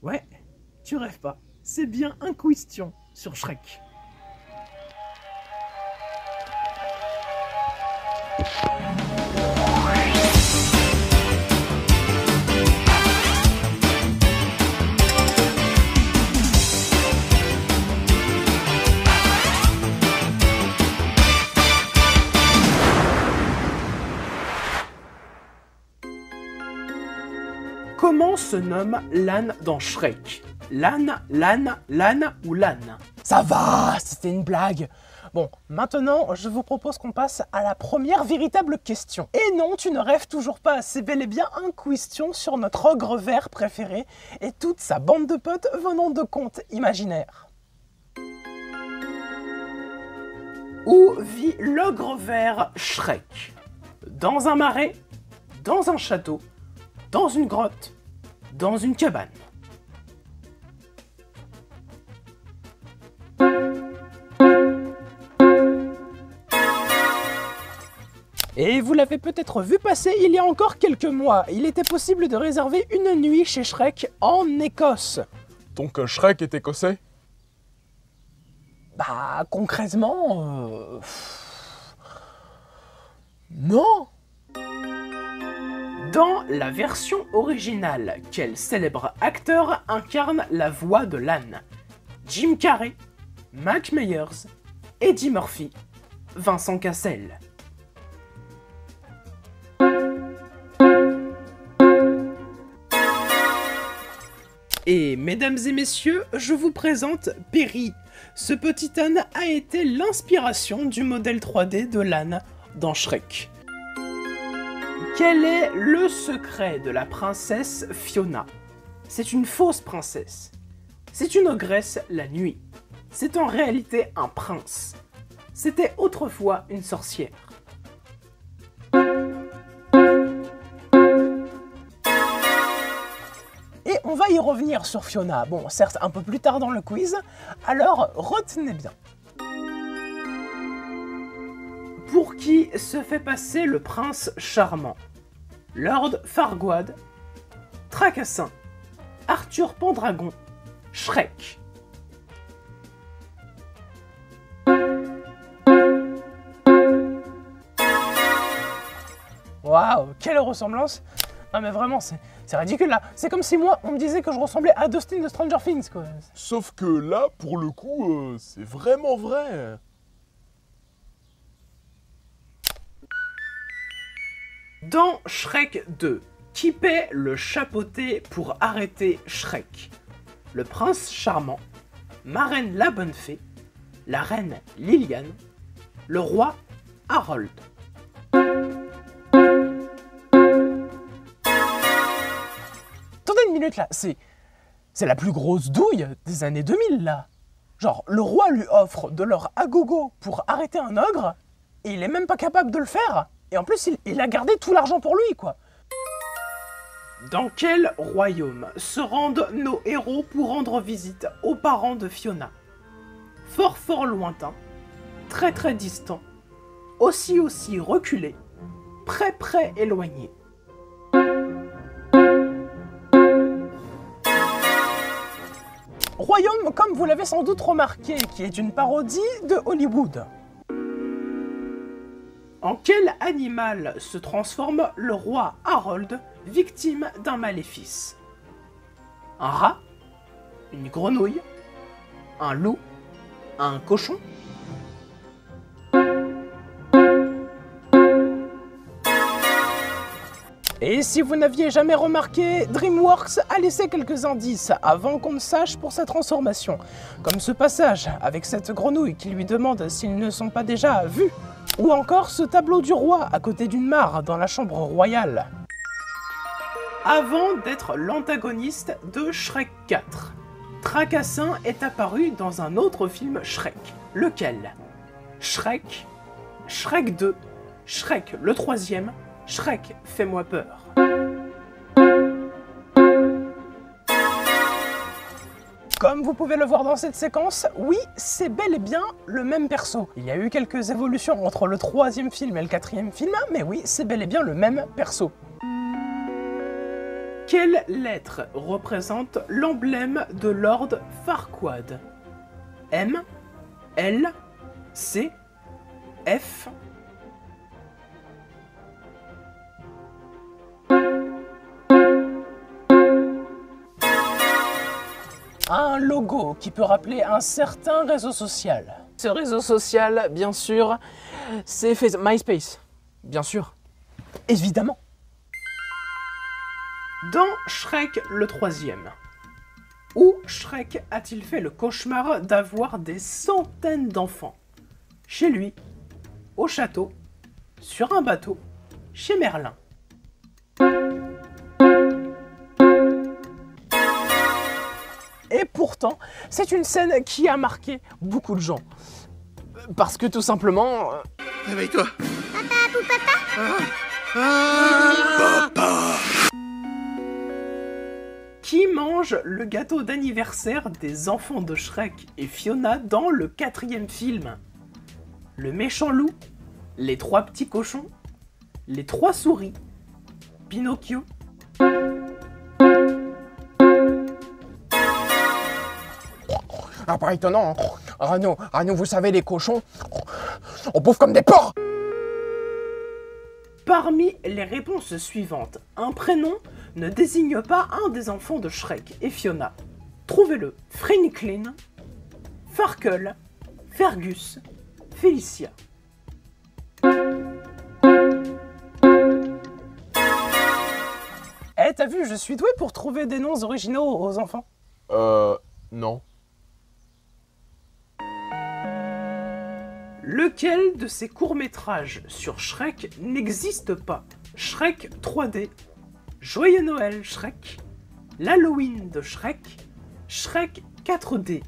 Ouais, tu rêves pas. C'est bien un question sur Shrek. Comment se nomme l'âne dans Shrek? L'âne, l'âne ou l'âne? Ça va, c'était une blague. Bon, maintenant, je vous propose qu'on passe à la première véritable question. Et non, tu ne rêves toujours pas, c'est bel et bien un question sur notre ogre vert préféré et toute sa bande de potes venant de contes imaginaires. Où vit l'ogre vert Shrek? Dans un marais? Dans un château? Dans une grotte? Dans une cabane? Et vous l'avez peut-être vu passer il y a encore quelques mois, il était possible de réserver une nuit chez Shrek en Écosse. Donc Shrek est écossais? Bah concrètement... Non. Dans la version originale, quel célèbre acteur incarne la voix de l'âne? Jim Carrey, Mike Myers, Eddie Murphy, Vincent Cassel. Et mesdames et messieurs, je vous présente Perry. Ce petit âne a été l'inspiration du modèle 3D de l'âne dans Shrek. Quel est le secret de la princesse Fiona? C'est une fausse princesse. C'est une ogresse la nuit. C'est en réalité un prince. C'était autrefois une sorcière. Et on va y revenir sur Fiona, bon certes un peu plus tard dans le quiz, alors retenez bien. Pour qui se fait passer le prince charmant? Lord Farquaad, Tracassin, Arthur Pendragon, Shrek. Waouh, quelle ressemblance! Non mais vraiment, c'est ridicule là. C'est comme si moi, on me disait que je ressemblais à Dustin de Stranger Things quoi. Sauf que là, pour le coup, c'est vraiment vrai. Dans Shrek 2, qui paie le chapeauté pour arrêter Shrek? Le prince charmant, Marraine la bonne fée, la reine Liliane, le roi Harold. Attendez une minute là, c'est la plus grosse douille des années 2000 là. Genre, le roi lui offre de l'or à gogo pour arrêter un ogre, et il est même pas capable de le faire. Et en plus, il a gardé tout l'argent pour lui, quoi. Dans quel royaume se rendent nos héros pour rendre visite aux parents de Fiona? Fort fort lointain, très très distant, aussi reculé, très éloigné. Royaume, comme vous l'avez sans doute remarqué, qui est une parodie de Hollywood. En quel animal se transforme le roi Harold, victime d'un maléfice? Un rat? Une grenouille? Un loup? Un cochon? Et si vous n'aviez jamais remarqué, DreamWorks a laissé quelques indices avant qu'on ne sache pour sa transformation. Comme ce passage avec cette grenouille qui lui demande s'ils ne sont pas déjà vus. Ou encore ce tableau du roi à côté d'une mare dans la chambre royale. Avant d'être l'antagoniste de Shrek 4, Tracassin est apparu dans un autre film Shrek. Lequel? Shrek, Shrek 2, Shrek le troisième, Shrek fais-moi peur. Comme vous pouvez le voir dans cette séquence, oui, c'est bel et bien le même perso. Il y a eu quelques évolutions entre le troisième film et le quatrième film, mais oui, c'est bel et bien le même perso. Quelle lettre représente l'emblème de Lord Farquaad? M, L, C, F. Un logo qui peut rappeler un certain réseau social. Ce réseau social, bien sûr, c'est MySpace. Bien sûr. Évidemment. Dans Shrek le troisième, où Shrek a-t-il fait le cauchemar d'avoir des centaines d'enfants? Chez lui, au château, sur un bateau, chez Merlin. Et pourtant, c'est une scène qui a marqué beaucoup de gens. Parce que tout simplement... Réveille-toi. Qui mange le gâteau d'anniversaire des enfants de Shrek et Fiona dans le quatrième film? Le méchant loup, les trois petits cochons, les trois souris, Pinocchio. Ah, pas étonnant, hein. Rano, vous savez, les cochons, on bouffe comme des porcs. Parmi les réponses suivantes, un prénom ne désigne pas un des enfants de Shrek et Fiona. Trouvez-le. Franklin, Farkle, Fergus, Felicia. Eh, t'as vu, je suis doué pour trouver des noms originaux aux enfants. Non. Lequel de ces courts-métrages sur Shrek n'existe pas? Shrek 3D, Joyeux Noël Shrek, l'Halloween de Shrek, Shrek 4D.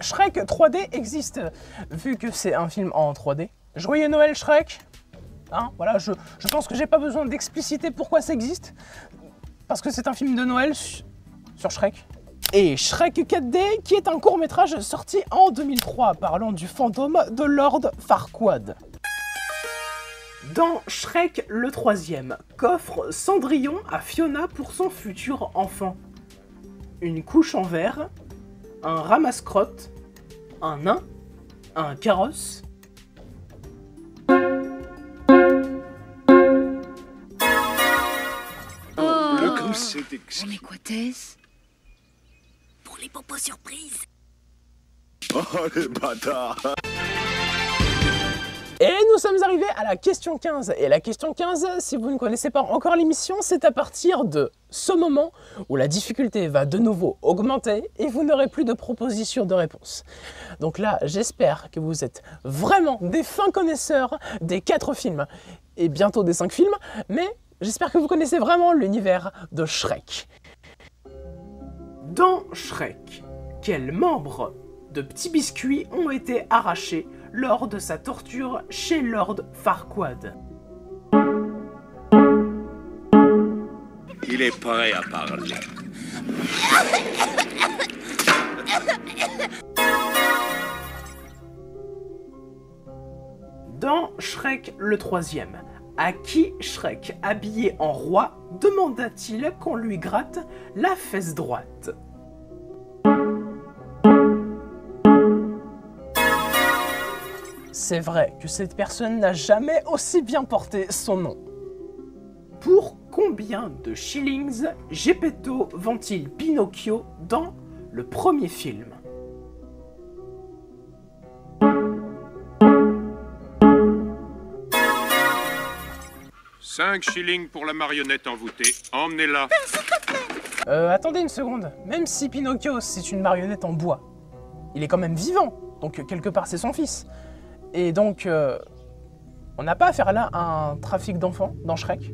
Shrek 3D existe, vu que c'est un film en 3D. Joyeux Noël Shrek. Hein, voilà, je pense que j'ai pas besoin d'expliciter pourquoi ça existe. Parce que c'est un film de Noël sur Shrek. Et Shrek 4D, qui est un court-métrage sorti en 2003, parlant du fantôme de Lord Farquaad. Dans Shrek le troisième, qu'offre Cendrillon à Fiona pour son futur enfant? Une couche en verre, un ramasse-crotte, un nain, un carrosse. Le coup, c'est exquis. Mais quoi t'es-ce? Pour les popos surprises. Oh, les bâtards. Et nous sommes arrivés à la question 15. Et la question 15, si vous ne connaissez pas encore l'émission, c'est à partir de ce moment où la difficulté va de nouveau augmenter et vous n'aurez plus de propositions de réponse. Donc là, j'espère que vous êtes vraiment des fins connaisseurs des 4 films et bientôt des 5 films, mais j'espère que vous connaissez vraiment l'univers de Shrek. Dans Shrek, quels membres de Petit Biscuit ont été arrachés lors de sa torture chez Lord Farquaad? Il est prêt à parler. Dans Shrek le troisième, à qui Shrek, habillé en roi, demanda-t-il qu'on lui gratte la fesse droite? C'est vrai que cette personne n'a jamais aussi bien porté son nom. Pour combien de shillings Geppetto vend-il Pinocchio dans le premier film? 5 shillings pour la marionnette envoûtée. Emmenez-la. Attendez une seconde. Même si Pinocchio, c'est une marionnette en bois, il est quand même vivant. Donc, quelque part, c'est son fils. Et donc, on n'a pas affaire là à un trafic d'enfants dans Shrek.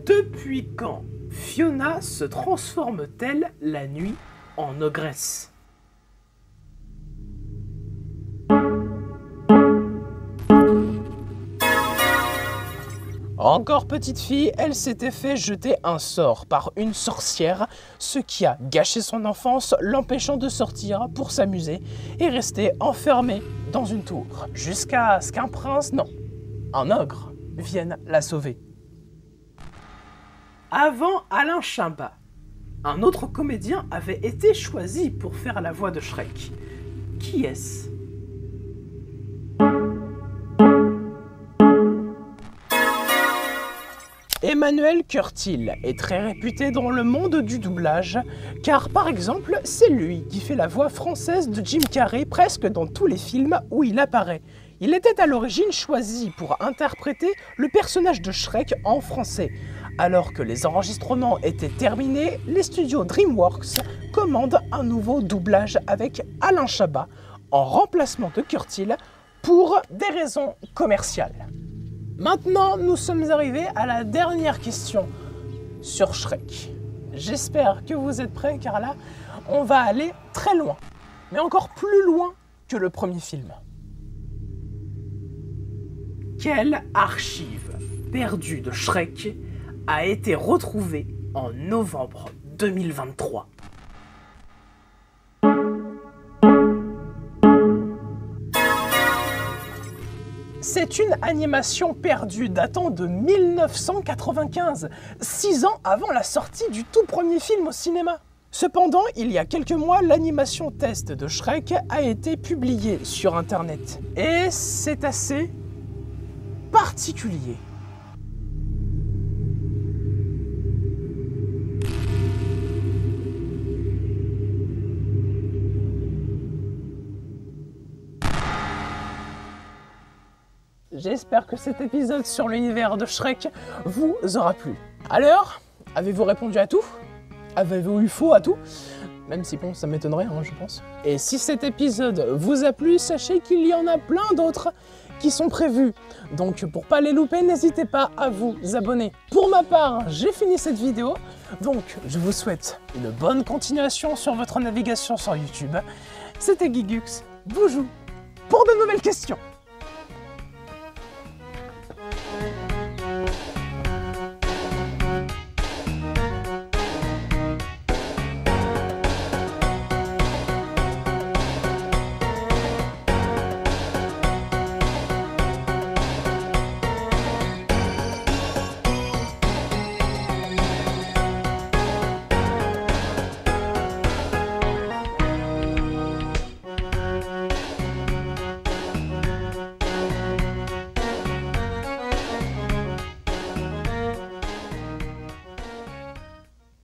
Depuis quand Fiona se transforme-t-elle la nuit en ogresse? Encore petite fille, elle s'était fait jeter un sort par une sorcière, ce qui a gâché son enfance, l'empêchant de sortir pour s'amuser et rester enfermée dans une tour. Jusqu'à ce qu'un prince, non, un ogre, vienne la sauver. Avant Alain Chabat, un autre comédien avait été choisi pour faire la voix de Shrek. Qui est-ce ? Emmanuel Curtil est très réputé dans le monde du doublage, car par exemple, c'est lui qui fait la voix française de Jim Carrey presque dans tous les films où il apparaît. Il était à l'origine choisi pour interpréter le personnage de Shrek en français. Alors que les enregistrements étaient terminés, les studios DreamWorks commandent un nouveau doublage avec Alain Chabat en remplacement de Curtil pour des raisons commerciales. Maintenant, nous sommes arrivés à la dernière question sur Shrek. J'espère que vous êtes prêts car là, on va aller très loin, mais encore plus loin que le premier film. Quelle archive perdue de Shrek a été retrouvée en novembre 2023 ? C'est une animation perdue datant de 1995, 6 ans avant la sortie du tout premier film au cinéma. Cependant, il y a quelques mois, l'animation test de Shrek a été publiée sur Internet. Et c'est assez particulier. J'espère que cet épisode sur l'univers de Shrek vous aura plu. Alors, avez-vous répondu à tout? Avez-vous eu faux à tout? Même si bon, ça m'étonnerait, hein, je pense. Et si cet épisode vous a plu, sachez qu'il y en a plein d'autres qui sont prévus. Donc pour pas les louper, n'hésitez pas à vous abonner. Pour ma part, j'ai fini cette vidéo. Donc je vous souhaite une bonne continuation sur votre navigation sur YouTube. C'était Guigux, vous joue pour de nouvelles questions.